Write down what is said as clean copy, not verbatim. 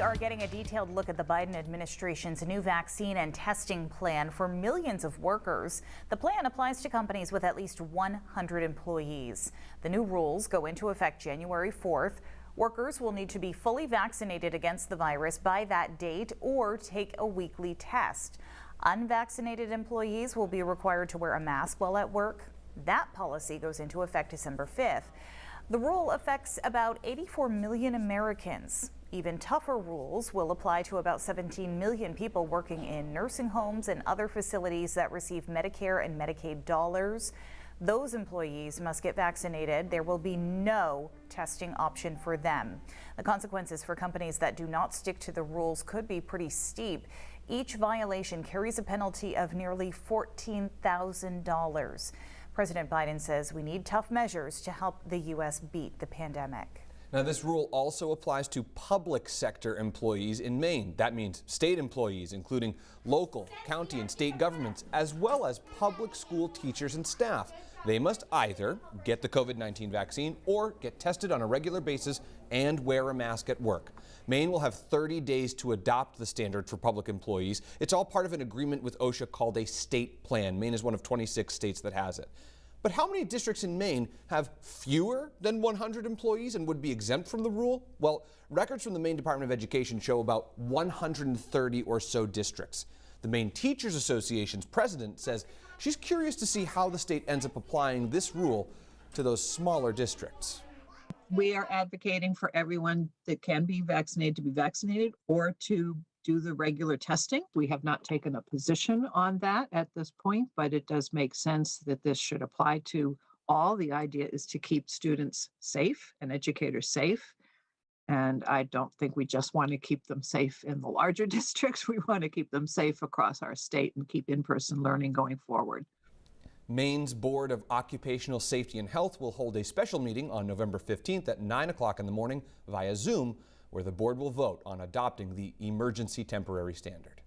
are getting a detailed look at the Biden administration's new vaccine and testing plan for millions of workers. The plan applies to companies with at least 100 employees. The new rules go into effect January 4th. Workers will need to be fully vaccinated against the virus by that date or take a weekly test. Unvaccinated employees will be required to wear a mask while at work. That policy goes into effect December 5th. The rule affects about 84 million Americans. Even tougher rules will apply to about 17 million people working in nursing homes and other facilities that receive Medicare and Medicaid dollars. Those employees must get vaccinated. There will be no testing option for them. The consequences for companies that do not stick to the rules could be pretty steep. Each violation carries a penalty of nearly $14,000. President Biden says we need tough measures to help the U.S. beat the pandemic. Now, this rule also applies to public sector employees in Maine. That means state employees, including local, county, and state governments, as well as public school teachers and staff. They must either get the COVID-19 vaccine or get tested on a regular basis and wear a mask at work. Maine will have 30 days to adopt the standard for public employees. It's all part of an agreement with OSHA called a state plan. Maine is one of 26 states that has it. But how many districts in Maine have fewer than 100 employees and would be exempt from the rule? Well, records from the Maine Department of Education show about 130 or so districts. The Maine Teachers Association's president says she's curious to see how the state ends up applying this rule to those smaller districts. We are advocating for everyone that can be vaccinated to be vaccinated or to do the regular testing. We have not taken a position on that at this point, but it does make sense that this should apply to all. The idea is to keep students safe and educators safe. And I don't think we just want to keep them safe in the larger districts. We want to keep them safe across our state and keep in-person learning going forward. Maine's Board of Occupational Safety and Health will hold a special meeting on November 15th at 9 o'clock in the morning via Zoom, where the board will vote on adopting the emergency temporary standard.